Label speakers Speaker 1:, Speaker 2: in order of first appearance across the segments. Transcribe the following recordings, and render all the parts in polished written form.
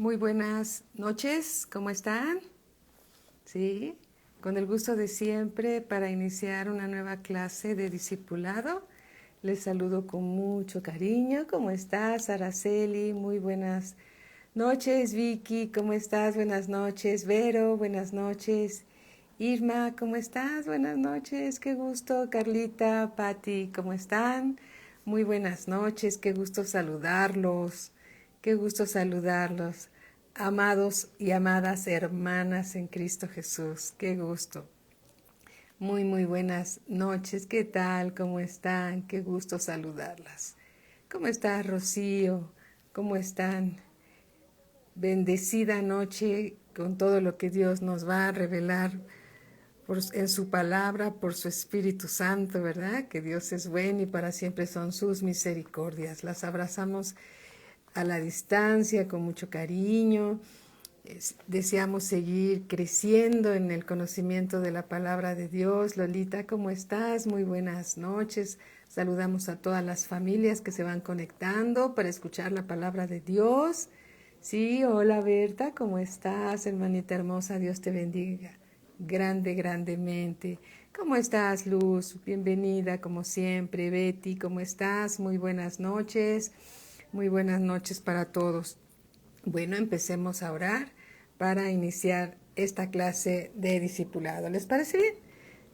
Speaker 1: Muy buenas noches, ¿cómo están? Sí, con el gusto de siempre para iniciar una nueva clase de discipulado. Les saludo con mucho cariño. ¿Cómo estás, Araceli? Muy buenas noches, Vicky. ¿Cómo estás? Buenas noches, Vero. Buenas noches. Irma, ¿cómo estás? Buenas noches, qué gusto. Carlita, Patti, ¿cómo están? Muy buenas noches, qué gusto saludarlos. Qué gusto saludarlos, amados y amadas hermanas en Cristo Jesús. Qué gusto. Muy buenas noches. ¿Qué tal? ¿Cómo están? Qué gusto saludarlas. ¿Cómo está Rocío? ¿Cómo están? Bendecida noche con todo lo que Dios nos va a revelar en su palabra, por su Espíritu Santo, ¿verdad? Que Dios es bueno y para siempre son sus misericordias. Las abrazamos a la distancia, con mucho cariño. Deseamos seguir creciendo en el conocimiento de la palabra de Dios. Lolita, ¿cómo estás? Muy buenas noches. Saludamos a todas las familias que se van conectando para escuchar la palabra de Dios. Sí, hola Berta, ¿cómo estás, hermanita hermosa? Dios te bendiga grandemente. ¿Cómo estás, Luz? Bienvenida, como siempre. Betty, ¿cómo estás? Muy buenas noches. Muy buenas noches para todos. Bueno, empecemos a orar para iniciar esta clase de discipulado. ¿Les parece bien?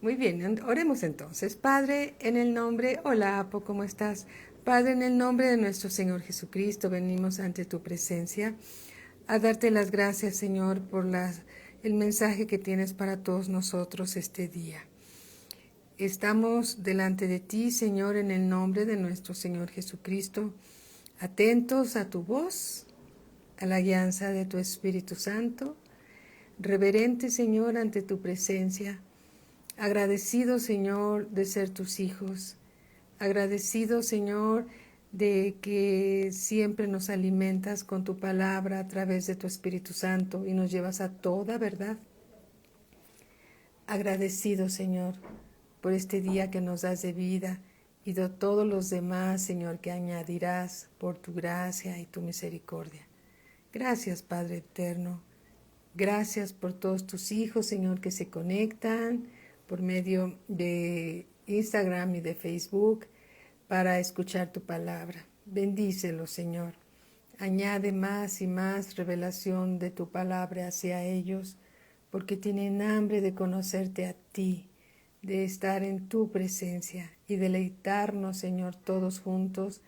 Speaker 1: Muy bien, oremos entonces. Padre, en el nombre, hola Apo, ¿cómo estás? Padre, en el nombre de nuestro Señor Jesucristo, venimos ante tu presencia a darte las gracias, Señor, por el mensaje que tienes para todos nosotros este día. Estamos delante de ti, Señor, en el nombre de nuestro Señor Jesucristo, atentos a tu voz, a la guianza de tu Espíritu Santo, reverente, Señor, ante tu presencia, agradecido, Señor, de ser tus hijos, agradecido, Señor, de que siempre nos alimentas con tu palabra a través de tu Espíritu Santo y nos llevas a toda verdad. Agradecido, Señor, por este día que nos das de vida y de todos los demás, Señor, que añadirás por tu gracia y tu misericordia. Gracias, Padre eterno. Gracias por todos tus hijos, Señor, que se conectan por medio de Instagram y de Facebook para escuchar tu palabra. Bendícelos, Señor. Añade más y más revelación de tu palabra hacia ellos, porque tienen hambre de conocerte a ti, de estar en tu presencia y deleitarnos, Señor, todos juntos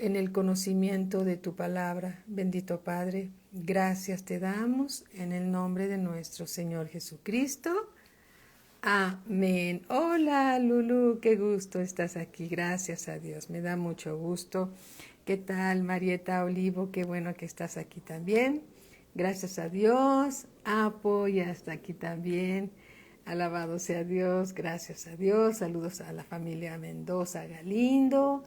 Speaker 1: en el conocimiento de tu palabra. Bendito Padre, gracias te damos en el nombre de nuestro Señor Jesucristo. Amén. Hola Lulu, qué gusto estás aquí. Gracias a Dios, me da mucho gusto. ¿Qué tal Marieta Olivo? Qué bueno que estás aquí también. Gracias a Dios. Apo ya está aquí también. Alabado sea Dios, gracias a Dios. Saludos a la familia Mendoza Galindo.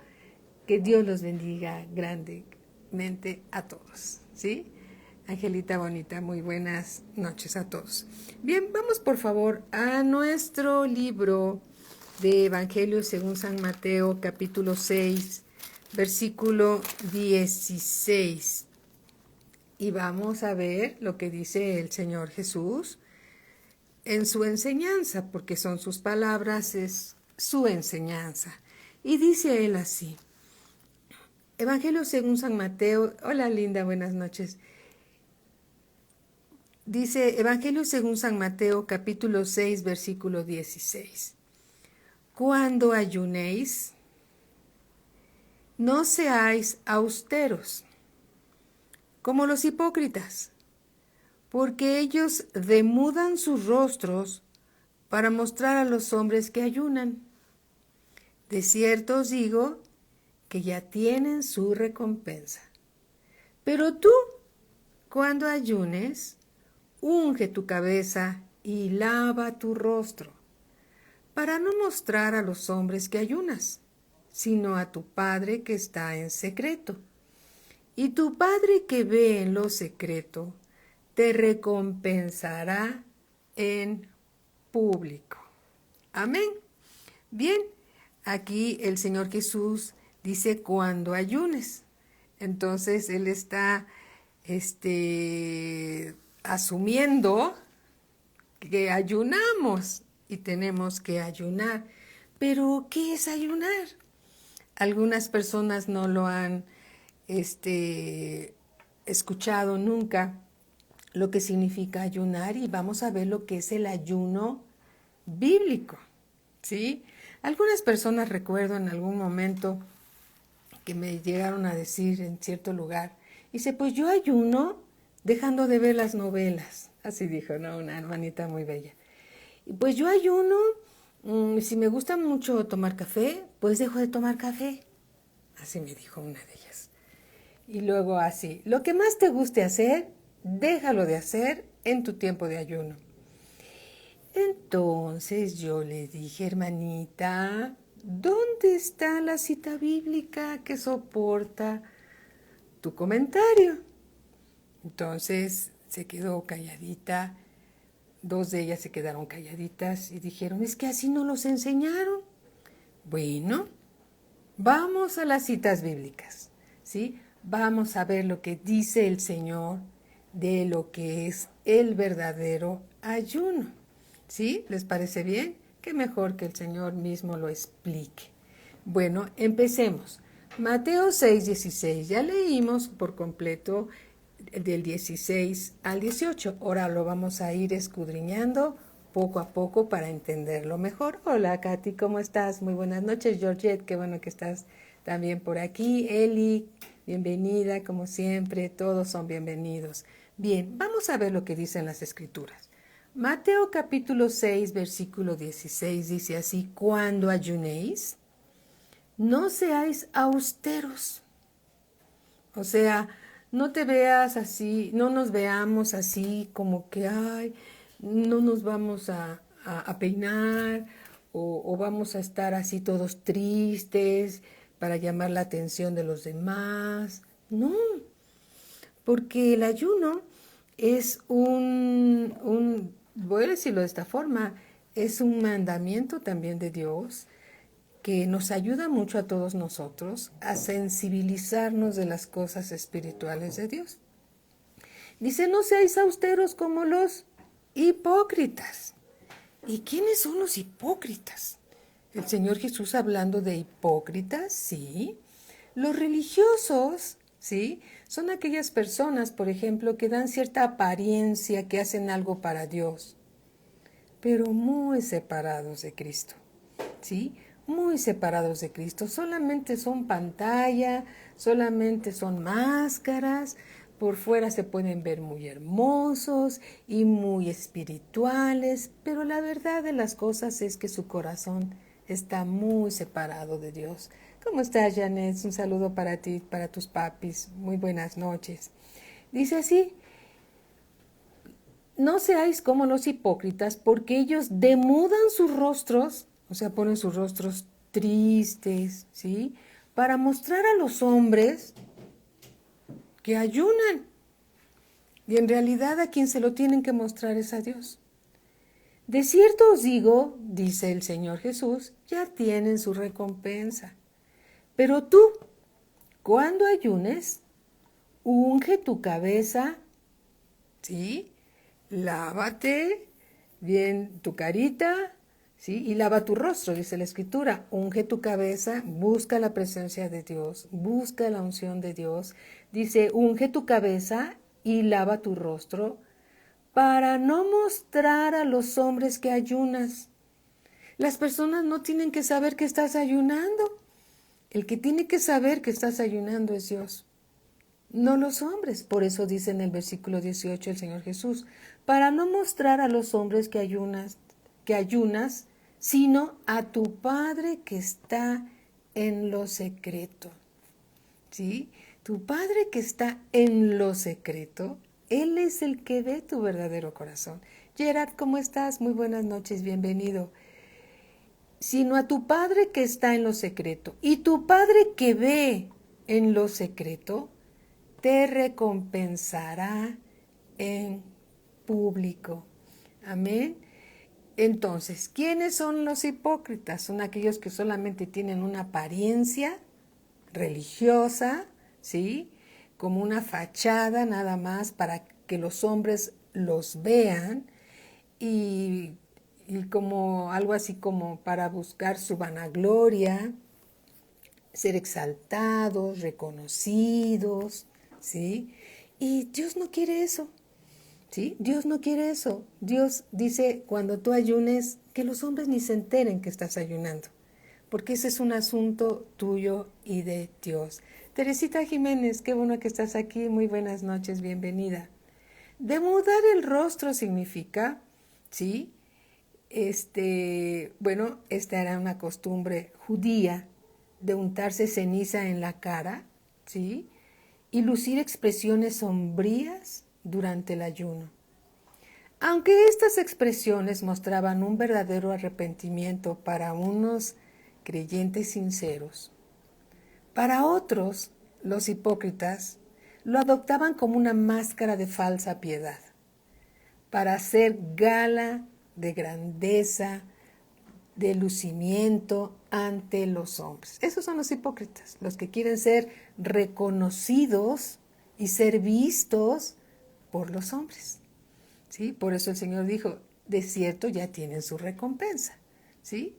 Speaker 1: Que Dios los bendiga grandemente a todos, ¿sí? Angelita bonita, muy buenas noches a todos. Bien, vamos por favor a nuestro libro de Evangelio según San Mateo, capítulo 6, versículo 16. Y vamos a ver lo que dice el Señor Jesús en su enseñanza, porque son sus palabras, es su enseñanza. Y dice él así. Evangelio según San Mateo. Hola Linda, buenas noches. Dice Evangelio según San Mateo, capítulo 6, versículo 16. Cuando ayunéis, no seáis austeros, como los hipócritas, porque ellos demudan sus rostros para mostrar a los hombres que ayunan. De cierto os digo que ya tienen su recompensa. Pero tú, cuando ayunes, unge tu cabeza y lava tu rostro, para no mostrar a los hombres que ayunas, sino a tu Padre que está en secreto. Y tu Padre que ve en lo secreto, te recompensará en público. Amén. Bien, aquí el Señor Jesús dice cuando ayunes. Entonces Él está asumiendo que ayunamos y tenemos que ayunar. Pero, ¿qué es ayunar? Algunas personas no lo han escuchado nunca lo que significa ayunar y vamos a ver lo que es el ayuno bíblico, ¿sí? Algunas personas recuerdo en algún momento que me llegaron a decir en cierto lugar, dice, pues yo ayuno dejando de ver las novelas, así dijo, ¿no? Una hermanita muy bella. Y pues yo ayuno, si me gusta mucho tomar café, pues dejo de tomar café, así me dijo una de ellas. Y luego así, lo que más te guste hacer, déjalo de hacer en tu tiempo de ayuno. Entonces yo le dije, hermanita, ¿dónde está la cita bíblica que soporta tu comentario? Entonces se quedó calladita, dos de ellas se quedaron calladitas y dijeron, es que así no los enseñaron. Bueno, vamos a las citas bíblicas, ¿sí? Vamos a ver lo que dice el Señor de lo que es el verdadero ayuno. ¿Sí? ¿Les parece bien? Qué mejor que el Señor mismo lo explique. Bueno, empecemos. Mateo 6:16. Ya leímos por completo del 16 al 18. Ahora lo vamos a ir escudriñando poco a poco para entenderlo mejor. Hola, Katy, ¿cómo estás? Muy buenas noches, Georgette. Qué bueno que estás también por aquí. Eli, bienvenida, como siempre. Todos son bienvenidos. Bien, vamos a ver lo que dicen las Escrituras. Mateo capítulo 6, versículo 16 dice así, cuando ayunéis, no seáis austeros. O sea, no te veas así, no nos veamos así como que, ay, no nos vamos a peinar o vamos a estar así todos tristes para llamar la atención de los demás. No, porque el ayuno es voy a decirlo de esta forma, es un mandamiento también de Dios que nos ayuda mucho a todos nosotros a sensibilizarnos de las cosas espirituales de Dios. Dice, no seáis austeros como los hipócritas. ¿Y quiénes son los hipócritas? El Señor Jesús hablando de hipócritas, sí. Los religiosos, sí, son aquellas personas, por ejemplo, que dan cierta apariencia, que hacen algo para Dios, pero muy separados de Cristo, ¿sí? Muy separados de Cristo. Solamente son pantalla, solamente son máscaras. Por fuera se pueden ver muy hermosos y muy espirituales, pero la verdad de las cosas es que su corazón está muy separado de Dios. ¿Cómo estás, Janet? Un saludo para ti, para tus papis. Muy buenas noches. Dice así, no seáis como los hipócritas, porque ellos demudan sus rostros, o sea, ponen sus rostros tristes, ¿sí? Para mostrar a los hombres que ayunan. Y en realidad a quien se lo tienen que mostrar es a Dios. De cierto os digo, dice el Señor Jesús, ya tienen su recompensa. Pero tú, cuando ayunes, unge tu cabeza, ¿sí? Lávate bien tu carita, ¿sí? Y lava tu rostro, dice la Escritura. Unge tu cabeza, busca la presencia de Dios, busca la unción de Dios. Dice, unge tu cabeza y lava tu rostro para no mostrar a los hombres que ayunas. Las personas no tienen que saber que estás ayunando. El que tiene que saber que estás ayunando es Dios, no los hombres. Por eso dice en el versículo 18 el Señor Jesús, para no mostrar a los hombres que ayunas, sino a tu Padre que está en lo secreto. ¿Sí? Tu Padre que está en lo secreto, Él es el que ve tu verdadero corazón. Gerard, ¿cómo estás? Muy buenas noches, bienvenido. Sino a tu Padre que está en lo secreto. Y tu Padre que ve en lo secreto, te recompensará en público. Amén. Entonces, ¿quiénes son los hipócritas? Son aquellos que solamente tienen una apariencia religiosa, ¿sí? como una fachada nada más para que los hombres los vean y como algo así como para buscar su vanagloria, ser exaltados, reconocidos, ¿sí? Y Dios no quiere eso, ¿sí? Dios no quiere eso. Dios dice, cuando tú ayunes, que los hombres ni se enteren que estás ayunando, porque ese es un asunto tuyo y de Dios. Teresita Jiménez, qué bueno que estás aquí. Muy buenas noches, bienvenida. Demudar el rostro significa, ¿sí? Bueno, esta era una costumbre judía de untarse ceniza en la cara, ¿sí? Y lucir expresiones sombrías durante el ayuno. Aunque estas expresiones mostraban un verdadero arrepentimiento para unos creyentes sinceros, para otros, los hipócritas, lo adoptaban como una máscara de falsa piedad, para hacer gala de grandeza, de lucimiento ante los hombres. Esos son los hipócritas, los que quieren ser reconocidos y ser vistos por los hombres, ¿sí? Por eso el Señor dijo, de cierto ya tienen su recompensa, ¿sí?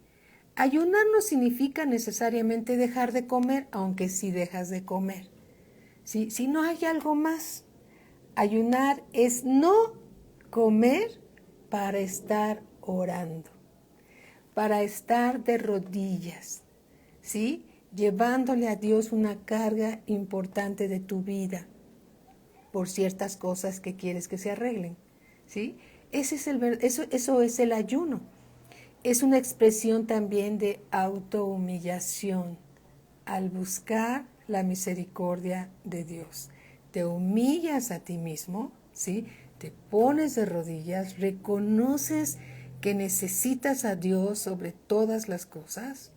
Speaker 1: Ayunar no significa necesariamente dejar de comer, aunque sí dejas de comer, ¿sí? Si no hay algo más, ayunar es no comer para estar orando, para estar de rodillas, ¿sí? Llevándole a Dios una carga importante de tu vida por ciertas cosas que quieres que se arreglen, ¿sí? Eso es el ayuno. Es una expresión también de autohumillación al buscar la misericordia de Dios. Te humillas a ti mismo, ¿sí? Te pones de rodillas, reconoces que necesitas a Dios sobre todas las cosas,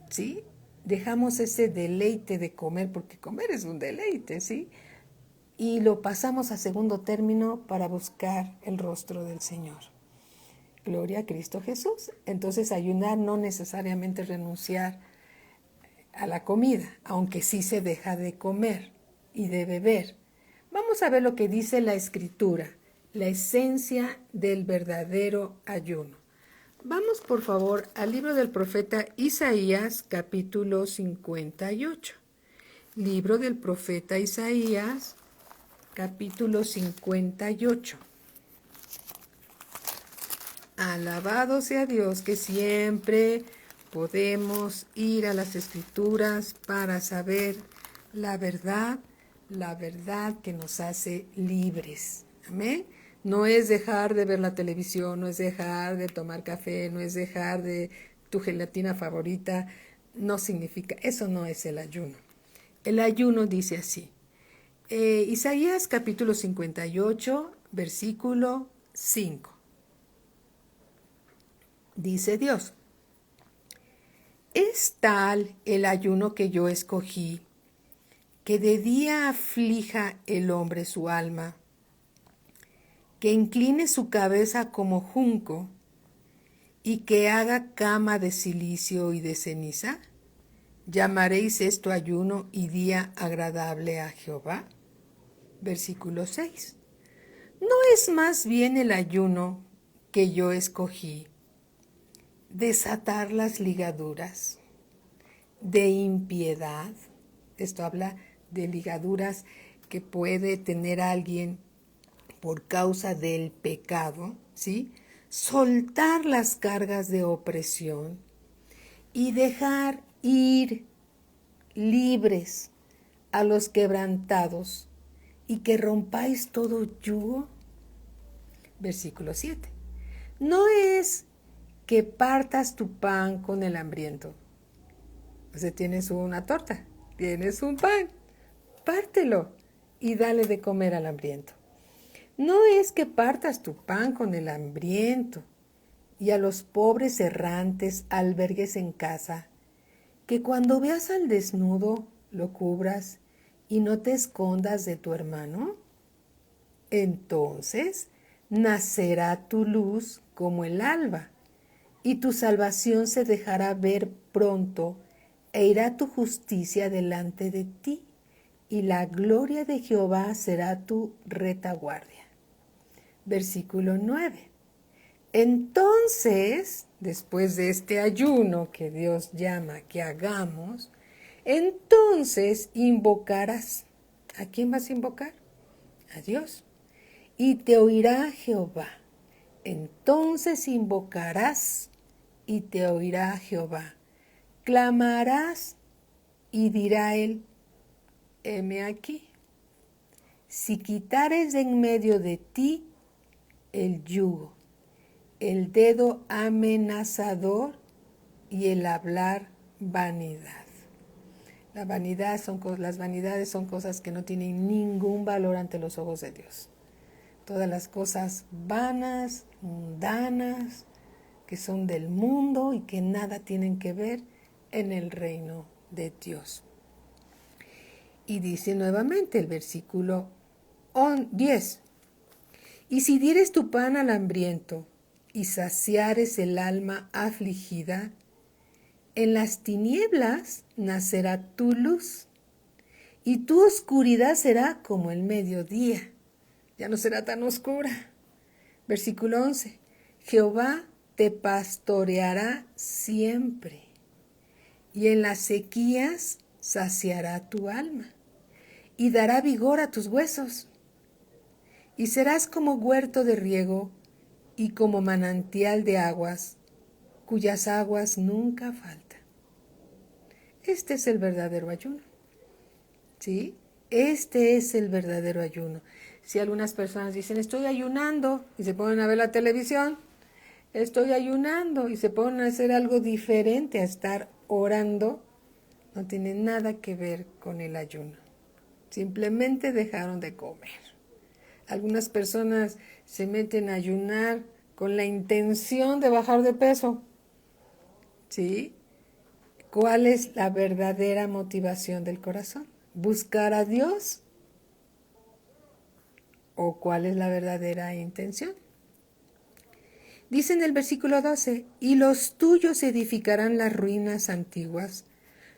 Speaker 1: ¿sí? Dejamos ese deleite de comer, porque comer es un deleite, ¿sí? Y lo pasamos a segundo término para buscar el rostro del Señor. Gloria a Cristo Jesús. Entonces ayunar no necesariamente renunciar a la comida, aunque sí se deja de comer y de beber. Vamos a ver lo que dice la Escritura, la esencia del verdadero ayuno. Vamos por favor al libro del profeta Isaías, capítulo 58. Libro del profeta Isaías, capítulo 58. Alabado sea Dios, que siempre podemos ir a las Escrituras para saber la verdad que nos hace libres. Amén. No es dejar de ver la televisión, no es dejar de tomar café, no es dejar de tu gelatina favorita. No significa, eso no es el ayuno. El ayuno dice así. Isaías capítulo 58, versículo 5. Dice Dios, es tal el ayuno que yo escogí, que de día aflija el hombre su alma, que incline su cabeza como junco y que haga cama de cilicio y de ceniza. ¿Llamaréis esto ayuno y día agradable a Jehová? Versículo 6. ¿No es más bien el ayuno que yo escogí desatar las ligaduras de impiedad? Esto habla de ligaduras que puede tener alguien por causa del pecado, ¿sí? Soltar las cargas de opresión y dejar ir libres a los quebrantados y que rompáis todo yugo. Versículo 7. No es que partas tu pan con el hambriento. O sea, tienes una torta, tienes un pan, pártelo y dale de comer al hambriento. No es que partas tu pan con el hambriento y a los pobres errantes albergues en casa, que cuando veas al desnudo lo cubras y no te escondas de tu hermano. Entonces nacerá tu luz como el alba, y tu salvación se dejará ver pronto, e irá tu justicia delante de ti, y la gloria de Jehová será tu retaguardia. Versículo 9. Entonces, después de este ayuno que Dios llama que hagamos, entonces invocarás. ¿A quién vas a invocar? A Dios. Y te oirá Jehová. Entonces invocarás y te oirá Jehová. Clamarás y dirá él, heme aquí. Si quitares de en medio de ti el yugo, el dedo amenazador y el hablar vanidad. Las vanidades son cosas que no tienen ningún valor ante los ojos de Dios. Todas las cosas vanas, mundanas, que son del mundo y que nada tienen que ver en el reino de Dios. Y dice nuevamente el versículo 10. Y si dieres tu pan al hambriento y saciares el alma afligida, en las tinieblas nacerá tu luz, y tu oscuridad será como el mediodía. Ya no será tan oscura. Versículo 11. Jehová te pastoreará siempre, y en las sequías saciará tu alma, y dará vigor a tus huesos. Y serás como huerto de riego, y como manantial de aguas, cuyas aguas nunca faltan. Este es el verdadero ayuno. ¿Sí? Este es el verdadero ayuno. Si algunas personas dicen, estoy ayunando, y se ponen a ver la televisión, estoy ayunando, y se ponen a hacer algo diferente a estar orando, no tiene nada que ver con el ayuno. Simplemente dejaron de comer. Algunas personas se meten a ayunar con la intención de bajar de peso. ¿Sí? ¿Cuál es la verdadera motivación del corazón? ¿Buscar a Dios? ¿O cuál es la verdadera intención? Dice en el versículo 12, y los tuyos edificarán las ruinas antiguas,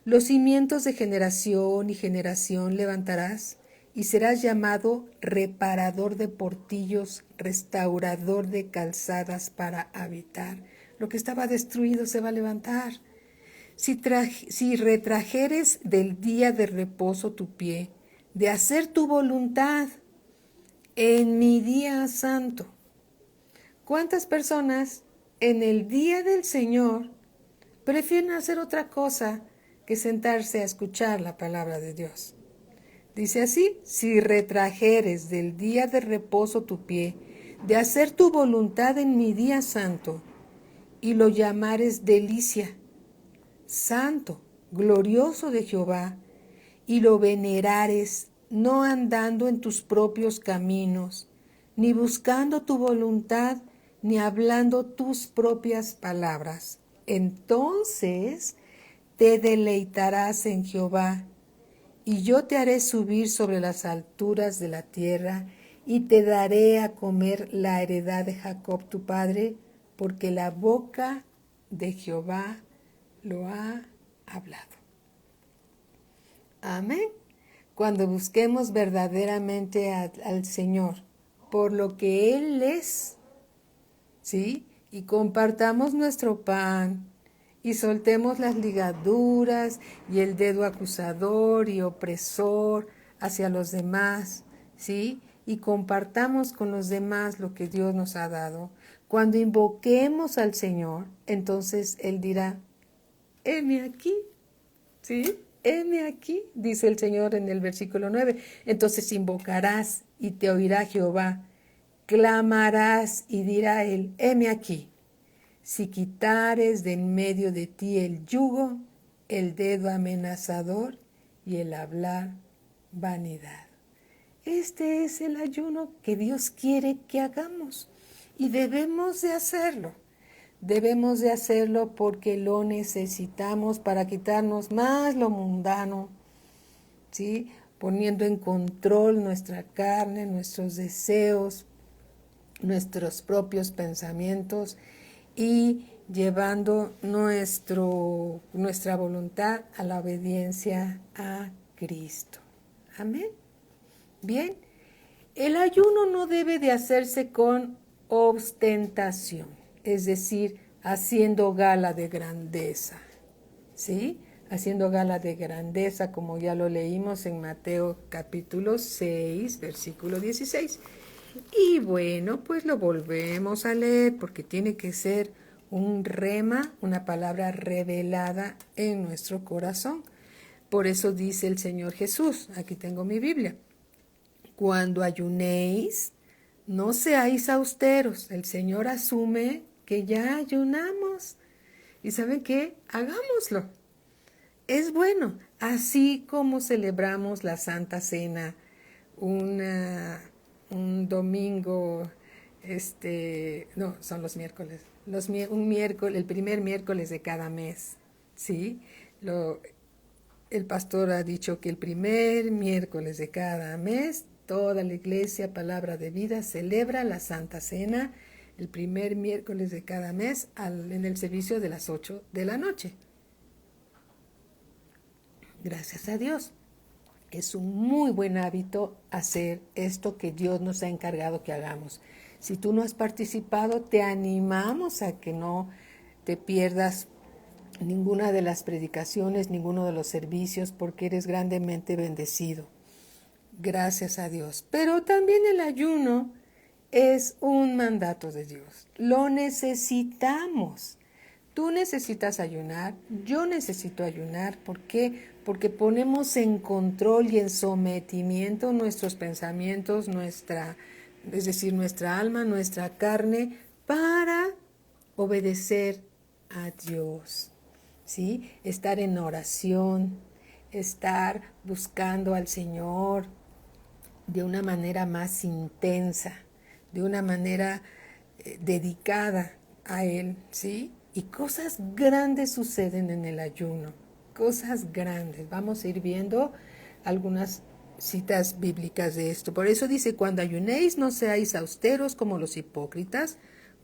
Speaker 1: los cimientos de generación y generación levantarás, y serás llamado reparador de portillos, restaurador de calzadas para habitar. Lo que estaba destruido se va a levantar. Si retrajeres del día de reposo tu pie, de hacer tu voluntad en mi día santo. ¿Cuántas personas en el día del Señor prefieren hacer otra cosa que sentarse a escuchar la palabra de Dios? Dice así, si retrajeres del día de reposo tu pie, de hacer tu voluntad en mi día santo, y lo llamares delicia, santo, glorioso de Jehová, y lo venerares, no andando en tus propios caminos, ni buscando tu voluntad, ni hablando tus propias palabras. Entonces te deleitarás en Jehová, y yo te haré subir sobre las alturas de la tierra, y te daré a comer la heredad de Jacob tu padre, porque la boca de Jehová lo ha hablado. Amén. Cuando busquemos verdaderamente al Señor por lo que Él es, ¿sí? Y compartamos nuestro pan y soltemos las ligaduras y el dedo acusador y opresor hacia los demás, ¿sí? Y compartamos con los demás lo que Dios nos ha dado. Cuando invoquemos al Señor, entonces Él dirá, heme aquí, ¿sí? Heme aquí, dice el Señor en el versículo 9. Entonces invocarás y te oirá Jehová. Clamarás y dirá él, heme aquí. Si quitares de en medio de ti el yugo, el dedo amenazador y el hablar vanidad. Este es el ayuno que Dios quiere que hagamos y debemos de hacerlo. Debemos de hacerlo porque lo necesitamos para quitarnos más lo mundano, ¿sí? Poniendo en control nuestra carne, nuestros deseos, nuestros propios pensamientos y llevando nuestra voluntad a la obediencia a Cristo. Amén. Bien, el ayuno no debe de hacerse con ostentación, es decir, haciendo gala de grandeza, ¿sí? Haciendo gala de grandeza, como ya lo leímos en Mateo capítulo 6, versículo 16. Y bueno, pues lo volvemos a leer porque tiene que ser un rema, una palabra revelada en nuestro corazón. Por eso dice el Señor Jesús, aquí tengo mi Biblia, cuando ayunéis, no seáis austeros. El Señor asume que ya ayunamos. ¿Y saben qué? Hagámoslo. Es bueno, así como celebramos la Santa Cena un domingo, no, son los miércoles, un miércoles, el primer miércoles de cada mes, ¿sí? El pastor ha dicho que el primer miércoles de cada mes, toda la iglesia, Palabra de Vida, celebra la Santa Cena el primer miércoles de cada mes en el servicio de las 8 de la noche. Gracias a Dios. Es un muy buen hábito hacer esto que Dios nos ha encargado que hagamos. Si tú no has participado, te animamos a que no te pierdas ninguna de las predicaciones, ninguno de los servicios, porque eres grandemente bendecido. Gracias a Dios. Pero también el ayuno es un mandato de Dios. Lo necesitamos. Tú necesitas ayunar, yo necesito ayunar. ¿Por qué? Porque ponemos en control y en sometimiento nuestros pensamientos, es decir, nuestra alma, nuestra carne, para obedecer a Dios. ¿Sí? Estar en oración, estar buscando al Señor de una manera más intensa, de una manera dedicada a Él, ¿sí? Y cosas grandes suceden en el ayuno, cosas grandes. Vamos a ir viendo algunas citas bíblicas de esto. Por eso dice, cuando ayunéis no seáis austeros como los hipócritas,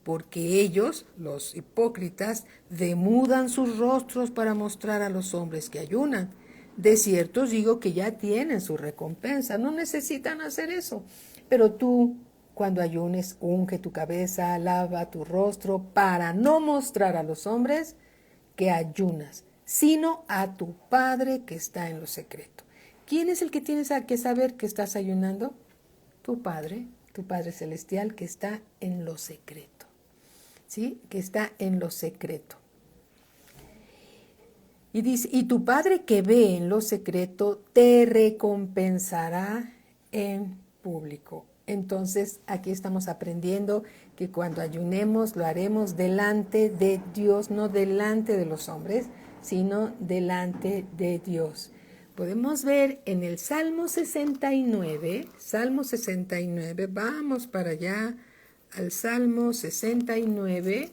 Speaker 1: porque ellos, los hipócritas, demudan sus rostros para mostrar a los hombres que ayunan. De cierto os digo que ya tienen su recompensa, no necesitan hacer eso. Pero tú, cuando ayunes, unge tu cabeza, lava tu rostro, para no mostrar a los hombres que ayunas, sino a tu Padre que está en lo secreto. ¿Quién es el que tienes que saber que estás ayunando? Tu Padre Celestial que está en lo secreto. ¿Sí? Que está en lo secreto. Y dice, y tu Padre que ve en lo secreto te recompensará en público. Entonces, aquí estamos aprendiendo que cuando ayunemos lo haremos delante de Dios, no delante de los hombres, sino delante de Dios. Podemos ver en el Salmo 69, vamos para allá al Salmo 69,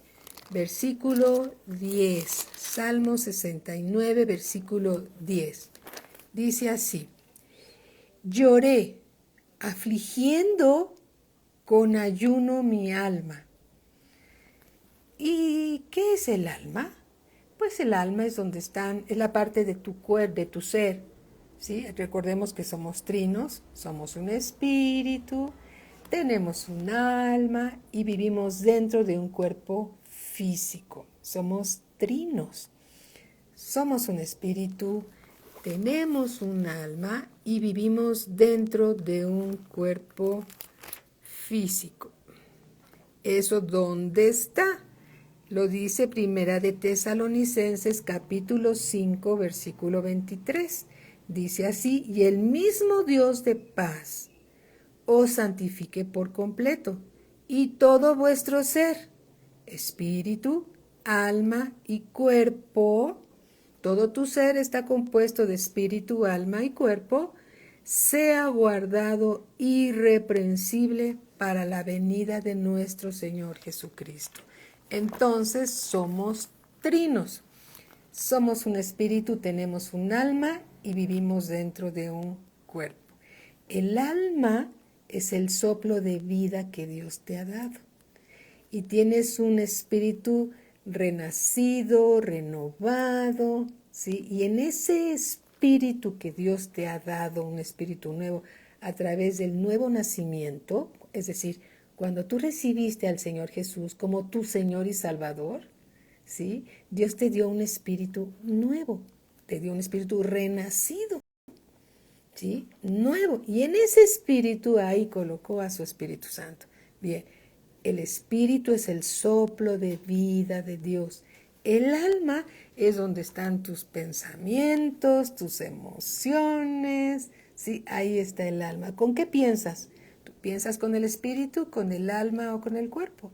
Speaker 1: versículo 10. Salmo 69, versículo 10. Dice así, lloré, afligiendo con ayuno mi alma. ¿Y qué es el alma? Pues el alma es donde es la parte de tu cuerpo, de tu ser. ¿Sí? Recordemos que somos trinos, somos un espíritu, tenemos un alma y vivimos dentro de un cuerpo físico. Somos trinos. Somos un espíritu, tenemos un alma y vivimos dentro de un cuerpo físico. ¿Eso dónde está? Lo dice Primera de Tesalonicenses capítulo 5, versículo 23. Dice así, y el mismo Dios de paz os santifique por completo, y todo vuestro ser, espíritu, alma y cuerpo, todo tu ser está compuesto de espíritu, alma y cuerpo, sea guardado irreprensible para la venida de nuestro Señor Jesucristo. Entonces somos trinos. Somos un espíritu, tenemos un alma y vivimos dentro de un cuerpo. El alma es el soplo de vida que Dios te ha dado. Y tienes un espíritu renacido, renovado, ¿sí? Y en ese espíritu espíritu que Dios te ha dado, un espíritu nuevo, a través del nuevo nacimiento, es decir, cuando tú recibiste al Señor Jesús como tu Señor y Salvador, ¿sí? Dios te dio un espíritu nuevo, te dio un espíritu renacido, ¿sí? Nuevo. Y en ese espíritu ahí colocó a su Espíritu Santo. Bien, el espíritu es el soplo de vida de Dios. El alma es donde están tus pensamientos, tus emociones, ¿sí? Ahí está el alma. ¿Con qué piensas? ¿Tú piensas con el espíritu, con el alma o con el cuerpo?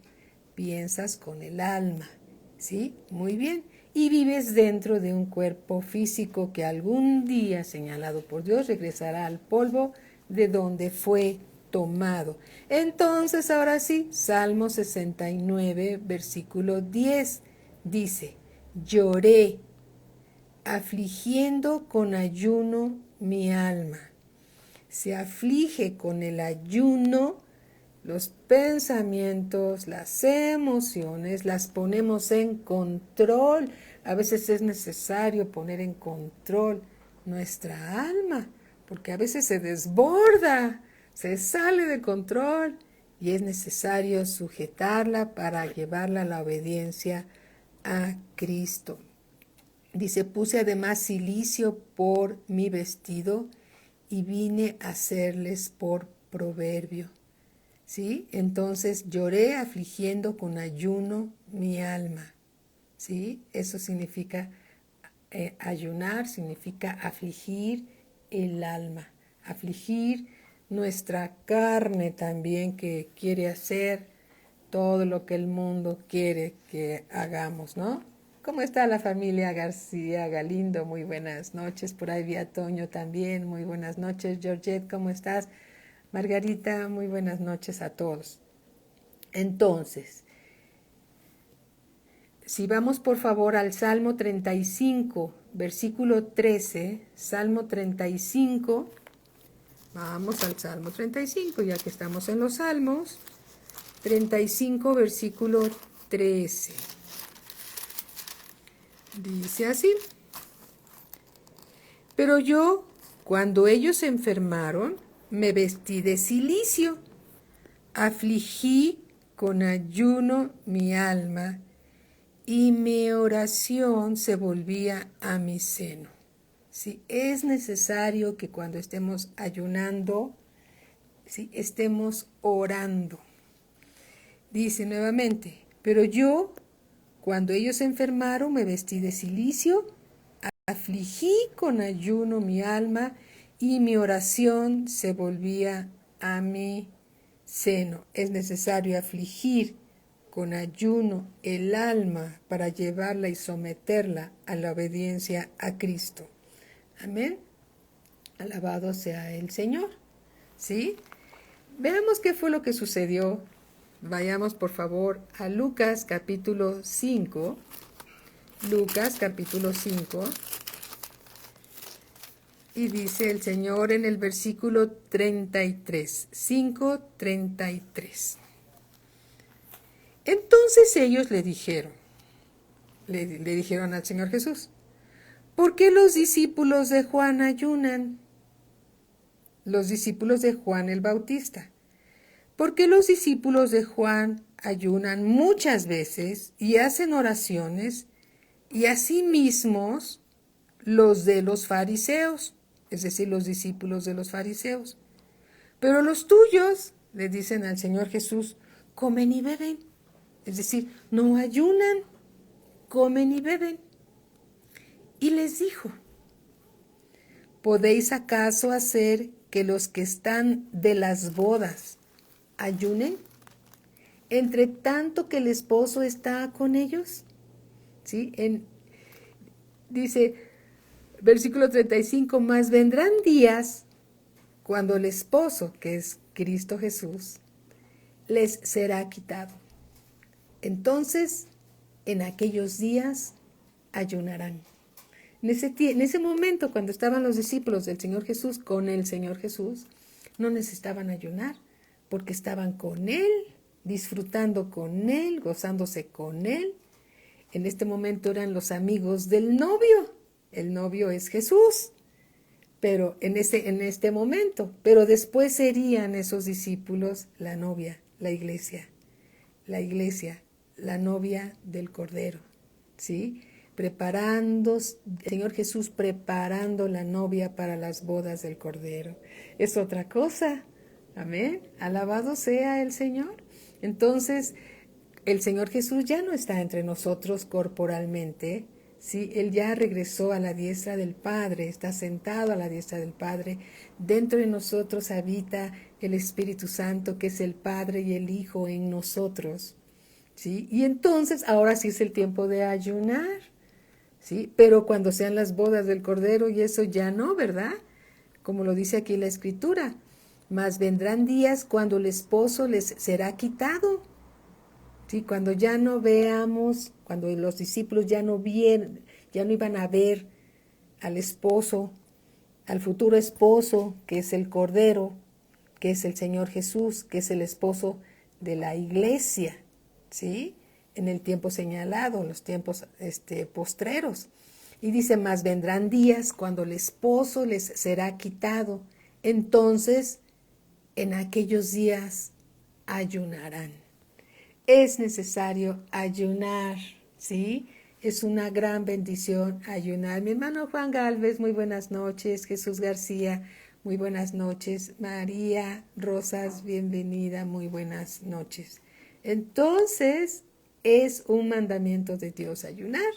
Speaker 1: Piensas con el alma, ¿sí? Muy bien. Y vives dentro de un cuerpo físico que algún día, señalado por Dios, regresará al polvo de donde fue tomado. Entonces, ahora sí, Salmo 69, versículo 10, dice, lloré, afligiendo con ayuno mi alma. Se aflige con el ayuno, los pensamientos, las emociones, las ponemos en control. A veces es necesario poner en control nuestra alma, porque a veces se desborda, se sale de control y es necesario sujetarla para llevarla a la obediencia a Cristo. Dice, puse además cilicio por mi vestido y vine a hacerles por proverbio. ¿Sí? Entonces lloré afligiendo con ayuno mi alma. ¿Sí? Eso significa ayunar, significa afligir el alma, afligir nuestra carne también que quiere hacer todo lo que el mundo quiere que hagamos, ¿no? ¿Cómo está la familia García Galindo? Muy buenas noches. Por ahí vi a Toño también. Muy buenas noches. Georgette, ¿cómo estás? Margarita, muy buenas noches a todos. Entonces, si vamos por favor al Salmo 35, versículo 13, Salmo 35, vamos al Salmo 35, ya que estamos en los Salmos, 35, versículo 13. Dice así, pero yo, cuando ellos se enfermaron, me vestí de cilicio, afligí con ayuno mi alma, y mi oración se volvía a mi seno. ¿Sí? Es necesario que cuando estemos ayunando, ¿sí? Estemos orando. Dice nuevamente, pero yo, cuando ellos se enfermaron, me vestí de cilicio, afligí con ayuno mi alma y mi oración se volvía a mi seno. Es necesario afligir con ayuno el alma para llevarla y someterla a la obediencia a Cristo. Amén. Alabado sea el Señor. ¿Sí? Veamos qué fue lo que sucedió. Vayamos por favor a Lucas capítulo 5. Lucas capítulo 5. Y dice el Señor en el versículo 33. 5:33. Entonces ellos le dijeron al Señor Jesús, ¿por qué los discípulos de Juan ayunan? Los discípulos de Juan el Bautista. ¿Por qué los discípulos de Juan ayunan muchas veces y hacen oraciones y asimismo los de los fariseos, es decir, los discípulos de los fariseos? Pero los tuyos, le dicen al Señor Jesús, comen y beben. Es decir, no ayunan, comen y beben. Y les dijo, ¿podéis acaso hacer que los que están de las bodas ayunen, entre tanto que el esposo está con ellos? ¿Sí? Dice, versículo 35, más vendrán días cuando el esposo, que es Cristo Jesús, les será quitado. Entonces, en aquellos días ayunarán. En ese momento, cuando estaban los discípulos del Señor Jesús con el Señor Jesús, no necesitaban ayunar, porque estaban con Él, disfrutando con Él, gozándose con Él. En este momento eran los amigos del novio. El novio es Jesús. pero en este momento, pero después serían esos discípulos la novia, la iglesia, la novia del Cordero, ¿sí? Preparando, el Señor Jesús preparando la novia para las bodas del Cordero. Es otra cosa, amén, alabado sea el Señor. Entonces, el Señor Jesús ya no está entre nosotros corporalmente, ¿sí? Él ya regresó a la diestra del Padre, está sentado a la diestra del Padre. Dentro de nosotros habita el Espíritu Santo, que es el Padre y el Hijo en nosotros, ¿sí? Y entonces, ahora sí es el tiempo de ayunar, ¿sí? Pero cuando sean las bodas del Cordero y eso ya no, ¿verdad? Como lo dice aquí la Escritura. Mas vendrán días cuando el esposo les será quitado. Sí, cuando ya no veamos, cuando los discípulos ya no iban a ver al esposo, al futuro esposo, que es el Cordero, que es el Señor Jesús, que es el esposo de la iglesia, ¿sí? En el tiempo señalado, en los tiempos postreros. Y dice, más vendrán días cuando el esposo les será quitado. Entonces, en aquellos días ayunarán. Es necesario ayunar, ¿sí? Es una gran bendición ayunar. Mi hermano Juan Galvez, muy buenas noches. Jesús García, muy buenas noches. María Rosas, bienvenida, muy buenas noches. Entonces, ¿es un mandamiento de Dios ayunar?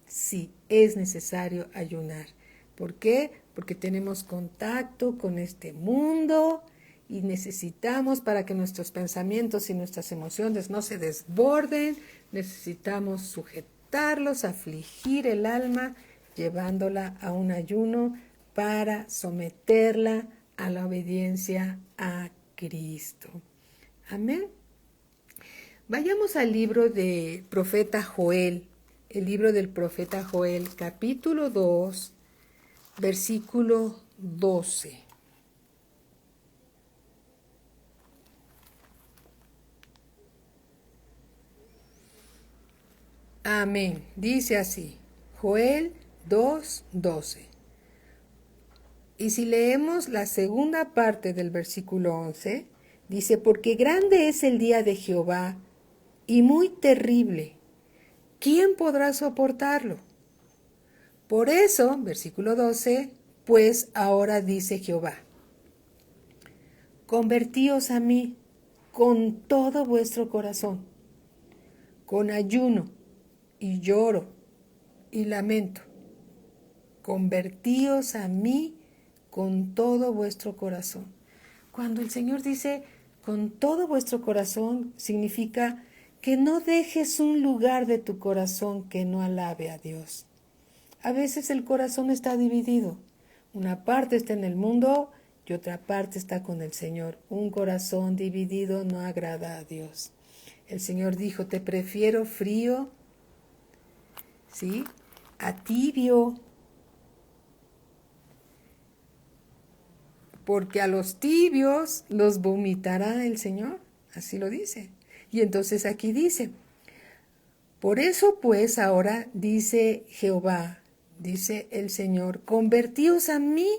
Speaker 1: Sí, es necesario ayunar. ¿Por qué? Porque tenemos contacto con este mundo y necesitamos, para que nuestros pensamientos y nuestras emociones no se desborden, necesitamos sujetarlos, afligir el alma, llevándola a un ayuno para someterla a la obediencia a Cristo. Amén. Vayamos al libro del profeta Joel, el libro del profeta Joel, capítulo 2, versículo 12. Amén. Dice así, Joel 2:12. Y si leemos la segunda parte del versículo 11, dice, porque grande es el día de Jehová y muy terrible. ¿Quién podrá soportarlo? Por eso, versículo 12, pues ahora dice Jehová, convertíos a mí con todo vuestro corazón, con ayuno y lloro y lamento. Convertíos a mí con todo vuestro corazón. Cuando el Señor dice con todo vuestro corazón, significa que no dejes un lugar de tu corazón que no alabe a Dios. A veces el corazón está dividido. Una parte está en el mundo y otra parte está con el Señor. Un corazón dividido no agrada a Dios. El Señor dijo, te prefiero frío, ¿sí?, a tibio, porque a los tibios los vomitará el Señor, así lo dice. Y entonces aquí dice, por eso pues ahora dice Jehová, dice el Señor, convertíos a mí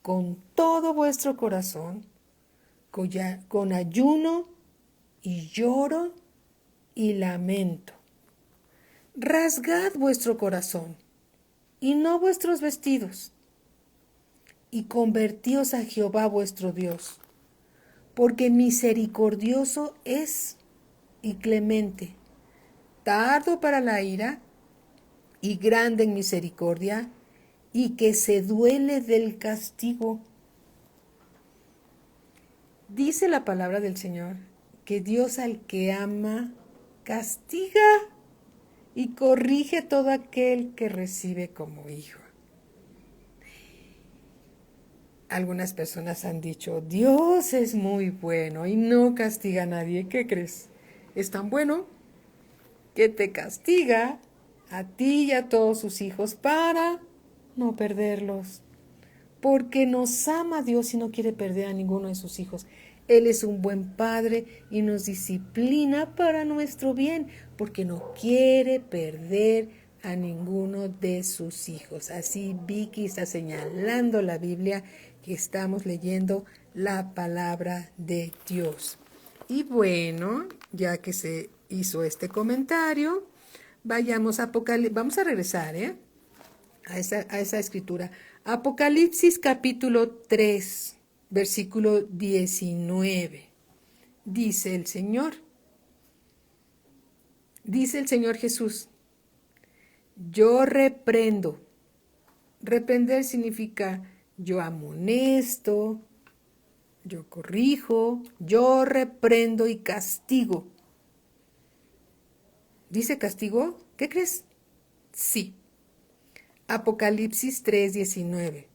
Speaker 1: con todo vuestro corazón, con ayuno y lloro y lamento. Rasgad vuestro corazón y no vuestros vestidos, y convertíos a Jehová vuestro Dios, porque misericordioso es y clemente, tardo para la ira y grande en misericordia, y que se duele del castigo. Dice la palabra del Señor que Dios al que ama castiga y corrige todo aquel que recibe como hijo. Algunas personas han dicho, Dios es muy bueno y no castiga a nadie. ¿Qué crees? Es tan bueno que te castiga a ti y a todos sus hijos para no perderlos. Porque nos ama Dios y no quiere perder a ninguno de sus hijos. Él es un buen padre y nos disciplina para nuestro bien, porque no quiere perder a ninguno de sus hijos. Así Vicky está señalando la Biblia, que estamos leyendo la palabra de Dios. Y bueno, ya que se hizo este comentario, vamos a regresar a esa escritura. Apocalipsis capítulo 3, versículo 19. Dice el Señor Jesús: yo reprendo. Reprender significa yo amonesto, yo corrijo, yo reprendo y castigo. ¿Dice castigo? ¿Qué crees? Sí. Apocalipsis 3:19.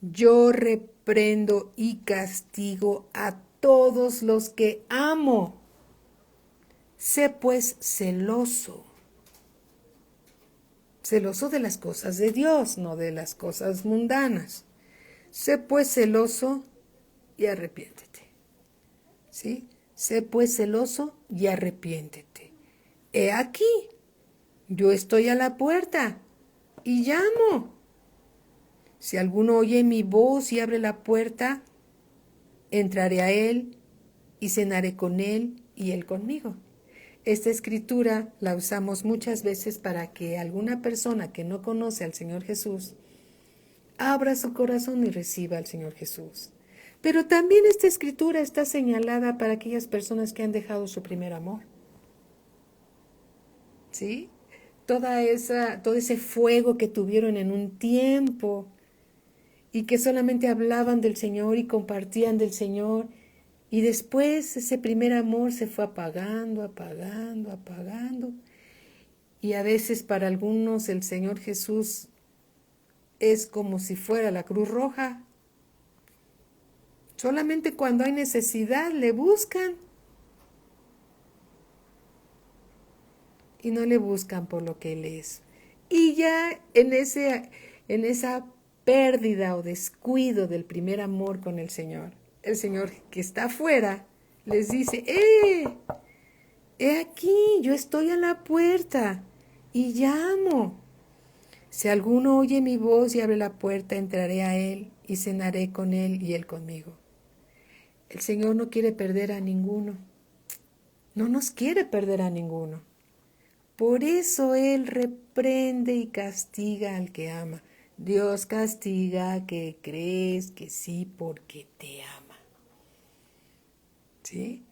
Speaker 1: Yo reprendo y castigo a todos los que amo. Sé pues celoso. Celoso de las cosas de Dios, no de las cosas mundanas. Sé pues celoso y arrepiéntete. ¿Sí? Sé pues celoso y arrepiéntete. He aquí, yo estoy a la puerta y llamo. Si alguno oye mi voz y abre la puerta, entraré a él y cenaré con él y él conmigo. Esta escritura la usamos muchas veces para que alguna persona que no conoce al Señor Jesús abra su corazón y reciba al Señor Jesús. Pero también esta escritura está señalada para aquellas personas que han dejado su primer amor. ¿Sí? Todo ese fuego que tuvieron en un tiempo y que solamente hablaban del Señor y compartían del Señor, y después ese primer amor se fue apagando, apagando, apagando. Y a veces para algunos el Señor Jesús es como si fuera la Cruz Roja. Solamente cuando hay necesidad le buscan. Y no le buscan por lo que Él es. Y ya en esa pérdida o descuido del primer amor con el Señor que está afuera les dice: he aquí, yo estoy a la puerta y llamo. Si alguno oye mi voz y abre la puerta, entraré a él y cenaré con él y él conmigo. El Señor no quiere perder a ninguno. No nos quiere perder a ninguno. Por eso Él reprende y castiga al que ama. Dios castiga que crees que sí porque te ama. ¿Sí?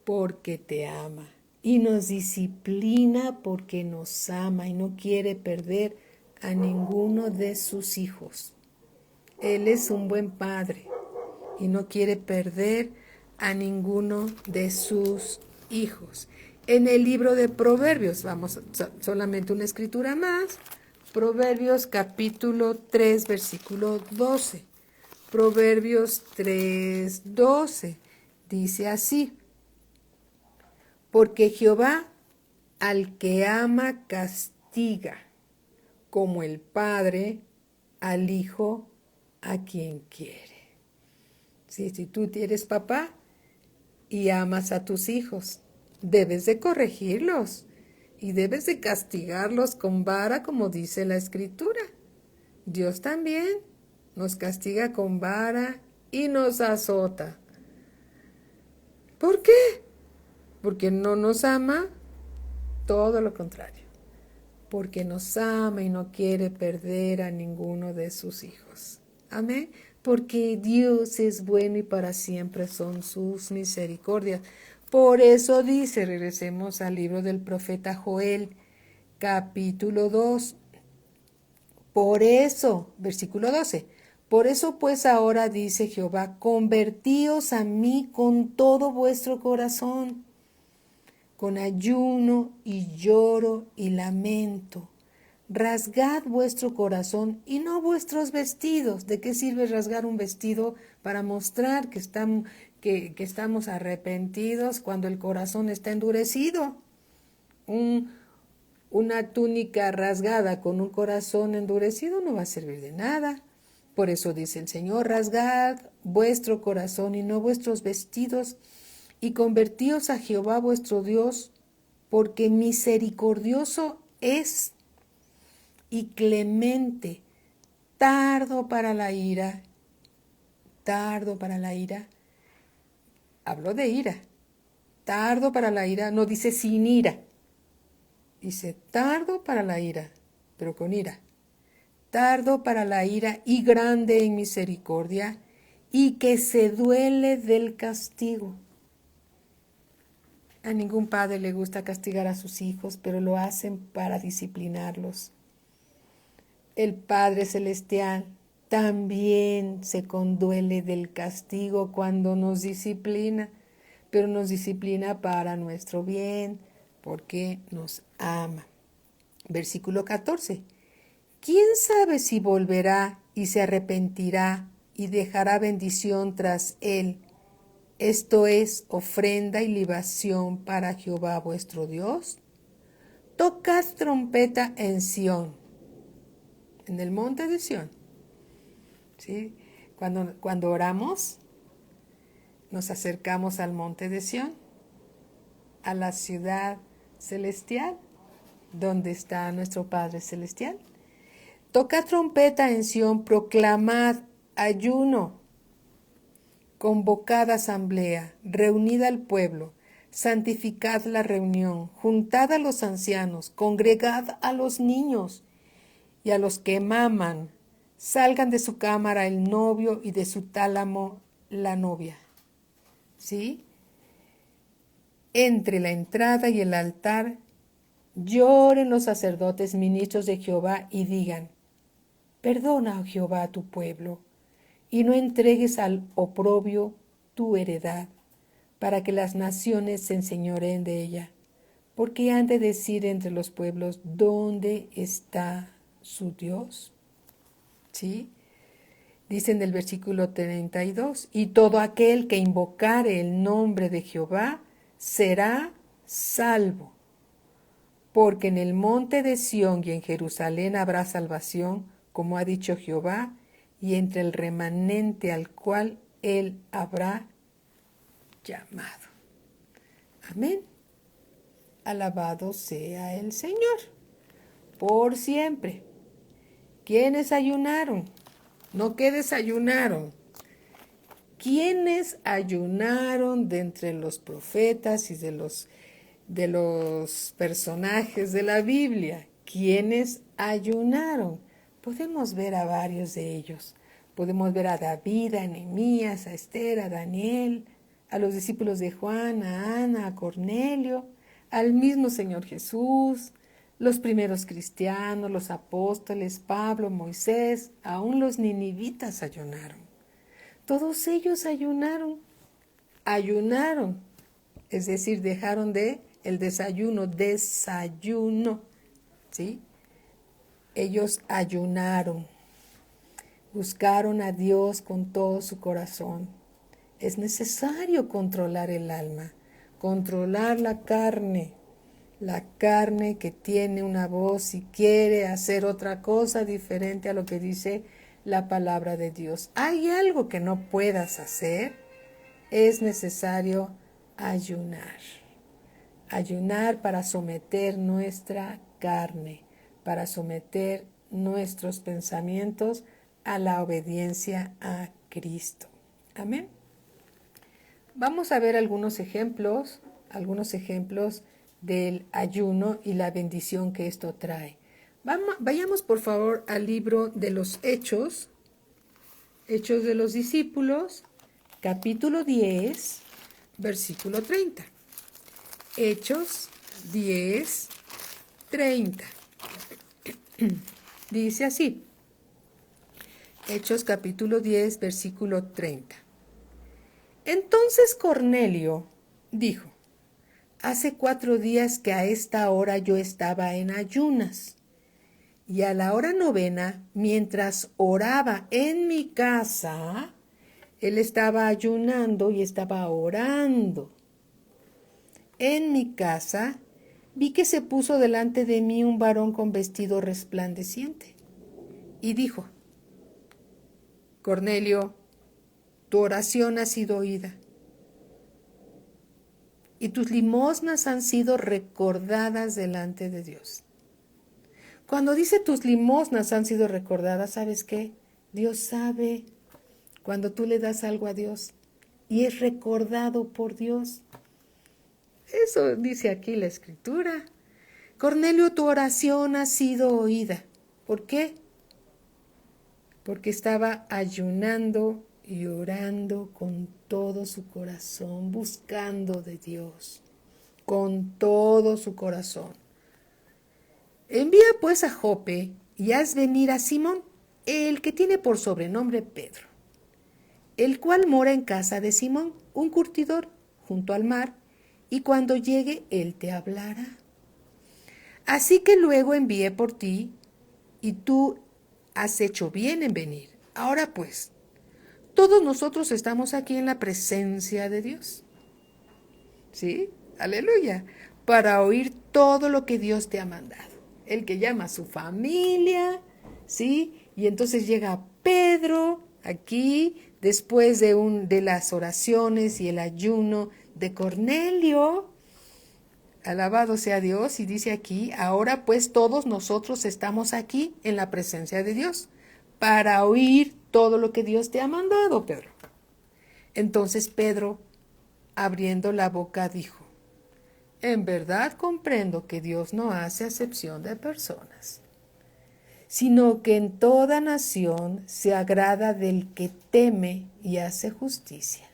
Speaker 1: Porque te ama. Y nos disciplina porque nos ama y no quiere perder a ninguno de sus hijos. Él es un buen padre y no quiere perder a ninguno de sus hijos. En el libro de Proverbios, vamos solamente una escritura más, Proverbios capítulo 3, versículo 12. Proverbios 3, 12 dice así: porque Jehová al que ama castiga, como el padre al hijo a quien quiere. Si tú eres papá y amas a tus hijos, debes de corregirlos y debes de castigarlos con vara, como dice la Escritura. Dios también nos castiga con vara y nos azota. ¿Por qué? Porque no nos ama, todo lo contrario. Porque nos ama y no quiere perder a ninguno de sus hijos. Amén. Porque Dios es bueno y para siempre son sus misericordias. Por eso dice, regresemos al libro del profeta Joel, capítulo 2. Por eso, versículo 12. Por eso pues ahora dice Jehová: convertíos a mí con todo vuestro corazón, con ayuno y lloro y lamento. Rasgad vuestro corazón y no vuestros vestidos. ¿De qué sirve rasgar un vestido? Para mostrar que estamos arrepentidos cuando el corazón está endurecido. Una túnica rasgada con un corazón endurecido no va a servir de nada. Por eso dice el Señor: rasgad vuestro corazón y no vuestros vestidos, y convertíos a Jehová vuestro Dios, porque misericordioso es y clemente, tardo para la ira. Tardo para la ira. Habló de ira. Tardo para la ira, no dice sin ira. Dice tardo para la ira, pero con ira. Tardo para la ira y grande en misericordia, y que se duele del castigo. A ningún padre le gusta castigar a sus hijos, pero lo hacen para disciplinarlos. El Padre Celestial también se conduele del castigo cuando nos disciplina, pero nos disciplina para nuestro bien, porque nos ama. Versículo 14. ¿Quién sabe si volverá y se arrepentirá y dejará bendición tras él? Esto es ofrenda y libación para Jehová vuestro Dios. Tocad trompeta en Sión, en el monte de Sión. ¿Sí? Cuando oramos, nos acercamos al monte de Sión, a la ciudad celestial, donde está nuestro Padre Celestial. Tocad trompeta en Sión, proclamad ayuno, convocad asamblea, reunid al pueblo, santificad la reunión, juntad a los ancianos, congregad a los niños y a los que maman, salgan de su cámara el novio y de su tálamo la novia. ¿Sí? Entre la entrada y el altar lloren los sacerdotes ministros de Jehová y digan: perdona, oh Jehová, a tu pueblo, y no entregues al oprobio tu heredad, para que las naciones se enseñoreen de ella, porque han de decir entre los pueblos: ¿dónde está su Dios? ¿Sí? Dice en el versículo 32, y todo aquel que invocare el nombre de Jehová será salvo, porque en el monte de Sión y en Jerusalén habrá salvación, como ha dicho Jehová, y entre el remanente al cual él habrá llamado. Amén. Alabado sea el Señor, por siempre. ¿Quiénes ayunaron? No que desayunaron. ¿Quiénes ayunaron de entre los profetas y de los personajes de la Biblia? ¿Quiénes ayunaron? Podemos ver a varios de ellos. Podemos ver a David, a Nehemías, a Esther, a Daniel, a los discípulos de Juan, a Ana, a Cornelio, al mismo Señor Jesús, los primeros cristianos, los apóstoles, Pablo, Moisés, aún los ninivitas ayunaron. Todos ellos ayunaron, es decir, dejaron el desayuno, ¿sí? Ellos ayunaron, buscaron a Dios con todo su corazón. Es necesario controlar el alma, controlar la carne que tiene una voz y quiere hacer otra cosa diferente a lo que dice la palabra de Dios. ¿Hay algo que no puedas hacer? Es necesario ayunar. Ayunar para someter nuestra carne, para someter nuestros pensamientos a la obediencia a Cristo. Amén. Vamos a ver algunos ejemplos del ayuno y la bendición que esto trae. Vayamos por favor al libro de los Hechos de los Discípulos, capítulo 10, versículo 30. Hechos 10, 30. Dice así. Hechos capítulo 10, versículo 30. Entonces Cornelio dijo: hace 4 días que a esta hora yo estaba en ayunas, y a la hora 9, mientras oraba en mi casa, él estaba ayunando y estaba orando. En mi casa vi que se puso delante de mí un varón con vestido resplandeciente, y dijo: Cornelio, tu oración ha sido oída, y tus limosnas han sido recordadas delante de Dios. Cuando dice tus limosnas han sido recordadas, ¿sabes qué? Dios sabe cuando tú le das algo a Dios y es recordado por Dios. Eso dice aquí la Escritura. Cornelio, tu oración ha sido oída. ¿Por qué? Porque estaba ayunando y orando con todo su corazón, buscando de Dios, con todo su corazón. Envía pues a Jope y haz venir a Simón, el que tiene por sobrenombre Pedro, el cual mora en casa de Simón, un curtidor, junto al mar, y cuando llegue él te hablará. Así que luego envié por ti, y tú has hecho bien en venir. Ahora pues, todos nosotros estamos aquí en la presencia de Dios. ¿Sí? Aleluya. Para oír todo lo que Dios te ha mandado. El que llama a su familia, ¿sí? Y entonces llega Pedro aquí, después de las oraciones y el ayuno de Cornelio. Alabado sea Dios, y dice aquí, ahora pues todos nosotros estamos aquí en la presencia de Dios para oír todo lo que Dios te ha mandado, Pedro. Entonces Pedro, abriendo la boca, dijo, en verdad comprendo que Dios no hace acepción de personas, sino que en toda nación se agrada del que teme y hace justicia.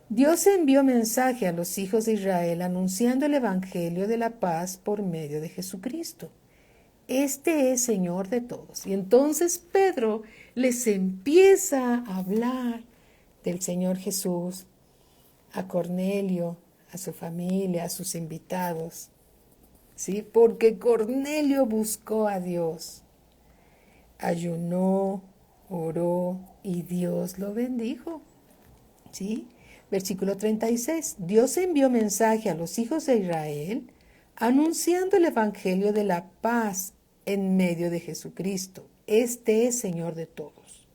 Speaker 1: Dios envió mensaje a los hijos de Israel anunciando el evangelio de la paz por medio de Jesucristo. Este es Señor de todos. Y entonces Pedro les empieza a hablar del Señor Jesús a Cornelio, a su familia, a sus invitados. ¿Sí? Porque Cornelio buscó a Dios, ayunó, oró y Dios lo bendijo. ¿Sí? Versículo 36. Dios envió mensaje a los hijos de Israel anunciando el evangelio de la paz en medio de Jesucristo. Este es Señor de todos.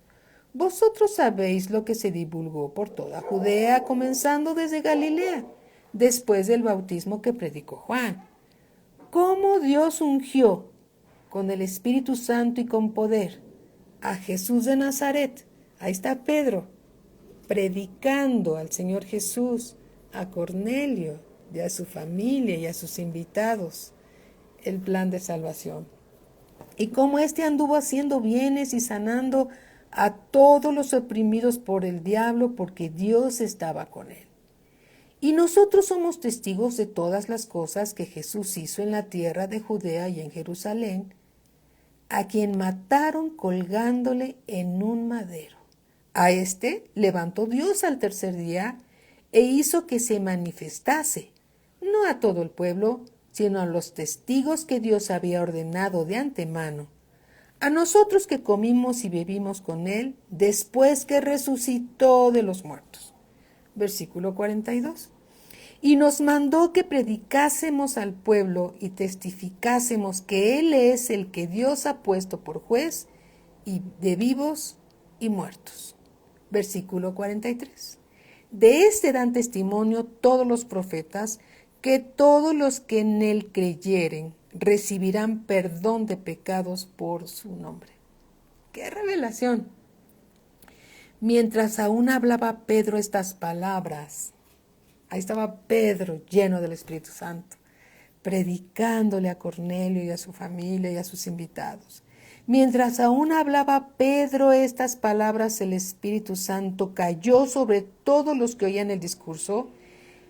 Speaker 1: Vosotros sabéis lo que se divulgó por toda Judea, comenzando desde Galilea, después del bautismo que predicó Juan. Cómo Dios ungió con el Espíritu Santo y con poder a Jesús de Nazaret. Ahí está Pedro, predicando al Señor Jesús, a Cornelio y a su familia y a sus invitados el plan de salvación. Y cómo éste anduvo haciendo bienes y sanando a todos los oprimidos por el diablo, porque Dios estaba con él. Y nosotros somos testigos de todas las cosas que Jesús hizo en la tierra de Judea y en Jerusalén, a quien mataron colgándole en un madero. A este levantó Dios al tercer día e hizo que se manifestase, no a todo el pueblo, sino a los testigos que Dios había ordenado de antemano, a nosotros que comimos y bebimos con él después que resucitó de los muertos. Versículo 42. Y nos mandó que predicásemos al pueblo y testificásemos que él es el que Dios ha puesto por juez y de vivos y muertos. Versículo 43. De este dan testimonio todos los profetas, que todos los que en él creyeren recibirán perdón de pecados por su nombre. ¡Qué revelación! Mientras aún hablaba Pedro estas palabras, ahí estaba Pedro lleno del Espíritu Santo, predicándole a Cornelio y a su familia y a sus invitados. Mientras aún hablaba Pedro estas palabras, el Espíritu Santo cayó sobre todos los que oían el discurso,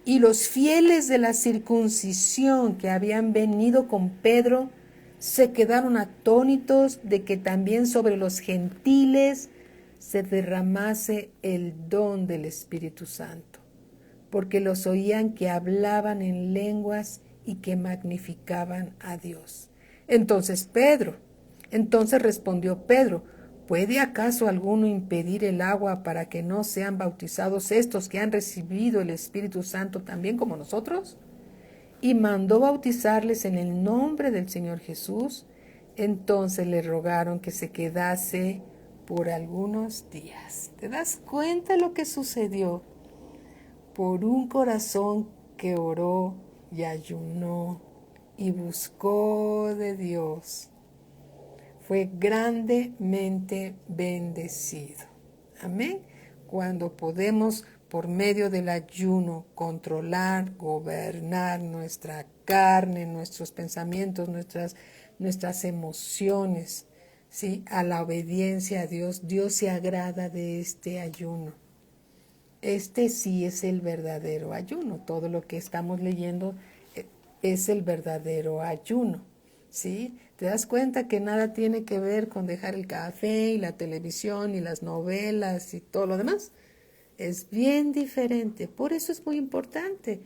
Speaker 1: y los fieles de la circuncisión que habían venido con Pedro se quedaron atónitos de que también sobre los gentiles se derramase el don del Espíritu Santo, porque los oían que hablaban en lenguas y que magnificaban a Dios. Entonces respondió Pedro, ¿puede acaso alguno impedir el agua para que no sean bautizados estos que han recibido el Espíritu Santo también como nosotros? Y mandó bautizarles en el nombre del Señor Jesús. Entonces le rogaron que se quedase por algunos días. ¿Te das cuenta lo que sucedió? Por un corazón que oró y ayunó y buscó de Dios. fue grandemente bendecido. Amén. Cuando podemos, por medio del ayuno, controlar, gobernar nuestra carne, nuestros pensamientos, nuestras emociones, ¿sí? A la obediencia a Dios, Dios se agrada de este ayuno. Este sí es el verdadero ayuno. Todo lo que estamos leyendo es el verdadero ayuno, ¿sí? Te das cuenta que nada tiene que ver con dejar el café y la televisión y las novelas y todo lo demás. Es bien diferente. Por eso es muy importante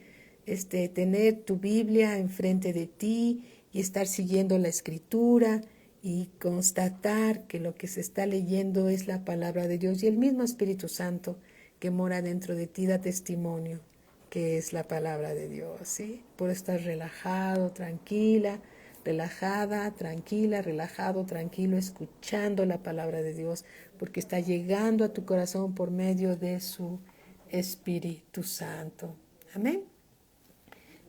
Speaker 1: tener tu Biblia enfrente de ti y estar siguiendo la escritura y constatar que lo que se está leyendo es la palabra de Dios, y el mismo Espíritu Santo que mora dentro de ti da testimonio que es la palabra de Dios, ¿sí? Por estar relajado, tranquila, relajada, tranquila, relajado, tranquilo, escuchando la palabra de Dios, porque está llegando a tu corazón por medio de su Espíritu Santo. Amén.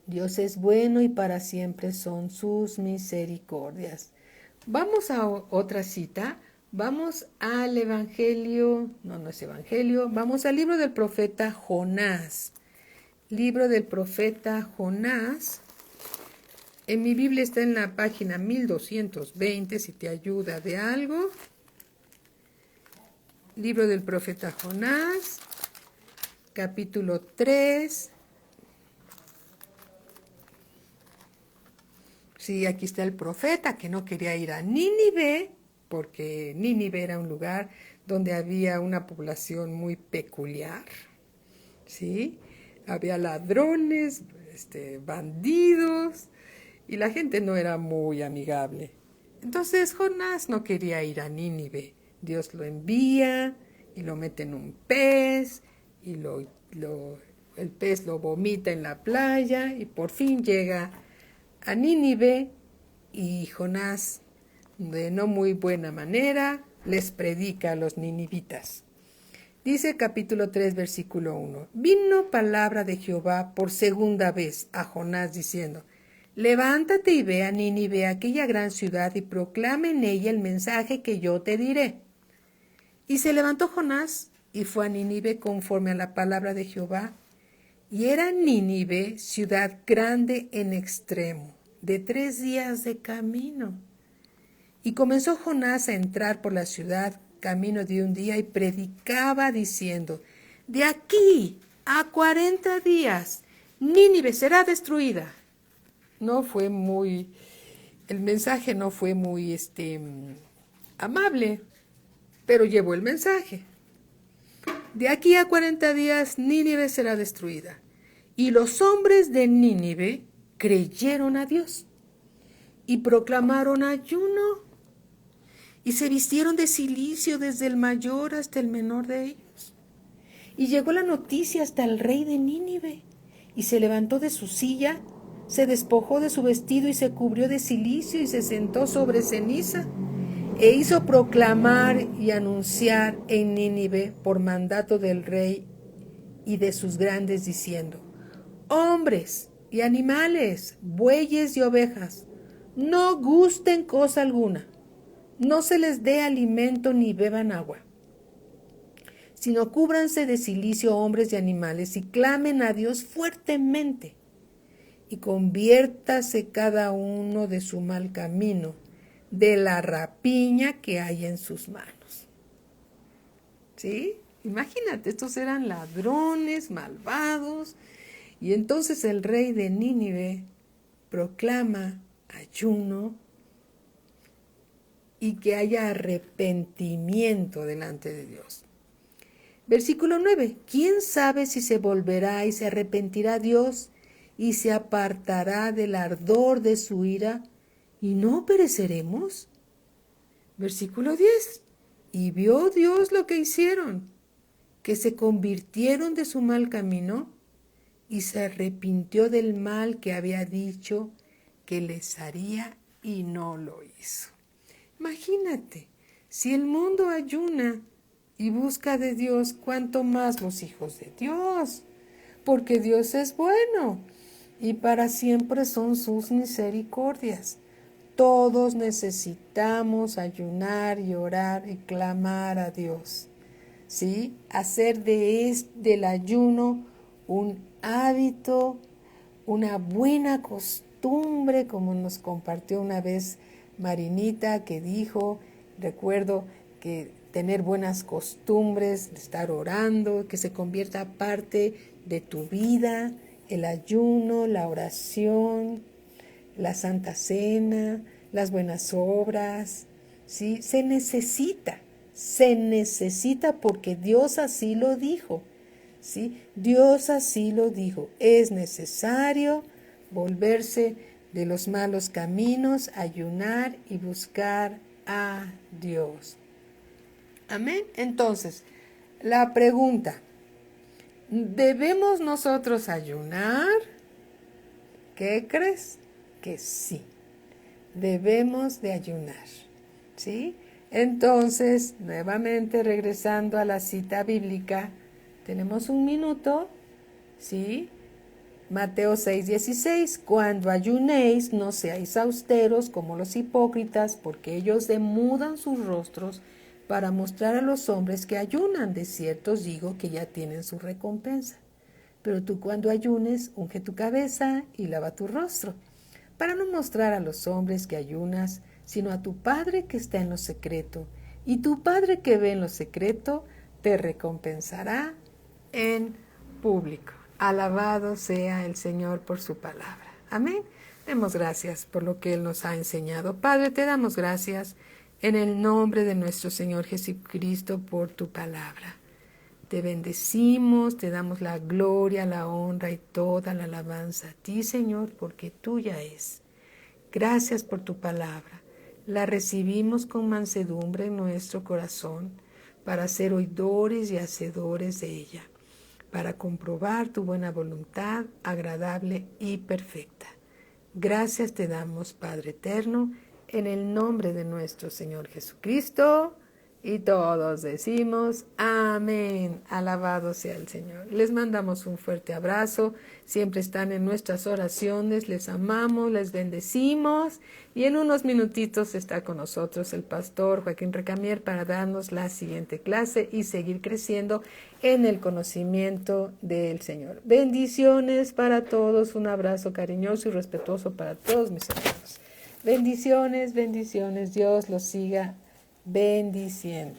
Speaker 1: Dios es bueno y para siempre son sus misericordias. Vamos a otra cita. Vamos al Evangelio, no es Evangelio, vamos al libro del profeta Jonás. Libro del profeta Jonás. En mi Biblia está en la página 1220, si te ayuda de algo. Libro del profeta Jonás, capítulo 3. Sí, aquí está el profeta que no quería ir a Nínive, porque Nínive era un lugar donde había una población muy peculiar, ¿sí? Había ladrones, bandidos, y la gente no era muy amigable. Entonces Jonás no quería ir a Nínive. Dios lo envía y lo mete en un pez, y el pez lo vomita en la playa, y por fin llega a Nínive, y Jonás, de no muy buena manera, les predica a los ninivitas. Dice capítulo 3, versículo 1. Vino palabra de Jehová por segunda vez a Jonás diciendo: levántate y ve a Nínive, aquella gran ciudad, y proclama en ella el mensaje que yo te diré. Y se levantó Jonás y fue a Nínive conforme a la palabra de Jehová. Y era Nínive ciudad grande en extremo, de 3 días de camino. Y comenzó Jonás a entrar por la ciudad camino de un día, y predicaba diciendo: de aquí a 40 días Nínive será destruida. El mensaje no fue muy amable, pero llevó el mensaje. De aquí a 40 días Nínive será destruida. Y los hombres de Nínive creyeron a Dios y proclamaron ayuno, y se vistieron de cilicio desde el mayor hasta el menor de ellos. Y llegó la noticia hasta el rey de Nínive, y se levantó de su silla, se despojó de su vestido y se cubrió de cilicio y se sentó sobre ceniza, e hizo proclamar y anunciar en Nínive por mandato del rey y de sus grandes, diciendo: hombres y animales, bueyes y ovejas, no gusten cosa alguna, no se les dé alimento ni beban agua, sino cúbranse de cilicio hombres y animales, y clamen a Dios fuertemente, y conviértase cada uno de su mal camino, de la rapiña que hay en sus manos. ¿Sí? Imagínate, estos eran ladrones, malvados, y entonces el rey de Nínive proclama ayuno y que haya arrepentimiento delante de Dios. Versículo 9. ¿Quién sabe si se volverá y se arrepentirá Dios y se apartará del ardor de su ira y no pereceremos? Versículo 10. Y vio Dios lo que hicieron, que se convirtieron de su mal camino, y se arrepintió del mal que había dicho que les haría, y no lo hizo. Imagínate, si el mundo ayuna y busca de Dios, cuánto más los hijos de Dios, porque Dios es bueno y para siempre son sus misericordias. Todos necesitamos ayunar y orar y clamar a Dios, ¿sí? Hacer del ayuno un hábito, una buena costumbre, como nos compartió una vez Marinita, que dijo, recuerdo que tener buenas costumbres, estar orando, que se convierta parte de tu vida, el ayuno, la oración, la Santa Cena, las buenas obras, ¿sí? Se necesita porque Dios así lo dijo, ¿sí? Dios así lo dijo. Es necesario volverse de los malos caminos, ayunar y buscar a Dios. Amén. Entonces, la pregunta, ¿debemos nosotros ayunar? ¿Qué crees? Que sí, debemos de ayunar, ¿sí? Entonces, nuevamente regresando a la cita bíblica, tenemos un minuto, ¿sí? Mateo 6:16, cuando ayunéis no seáis austeros como los hipócritas, porque ellos demudan sus rostros para mostrar a los hombres que ayunan. De cierto os digo que ya tienen su recompensa. Pero tú cuando ayunes, unge tu cabeza y lava tu rostro, para no mostrar a los hombres que ayunas, sino a tu Padre que está en lo secreto. Y tu Padre que ve en lo secreto, te recompensará en público. Alabado sea el Señor por su palabra. Amén. Demos gracias por lo que Él nos ha enseñado. Padre, te damos gracias en el nombre de nuestro Señor Jesucristo por tu palabra. Te bendecimos, te damos la gloria, la honra y toda la alabanza a ti, Señor, porque tuya es. Gracias por tu palabra. La recibimos con mansedumbre en nuestro corazón para ser oidores y hacedores de ella, para comprobar tu buena voluntad, agradable y perfecta. Gracias te damos, Padre eterno, en el nombre de nuestro Señor Jesucristo. Y todos decimos amén. Alabado sea el Señor. Les mandamos un fuerte abrazo. Siempre están en nuestras oraciones. Les amamos, les bendecimos. Y en unos minutitos está con nosotros el pastor Joaquín Recamier para darnos la siguiente clase y seguir creciendo en el conocimiento del Señor. Bendiciones para todos. Un abrazo cariñoso y respetuoso para todos mis hermanos. Bendiciones, bendiciones. Dios los siga bendiciendo.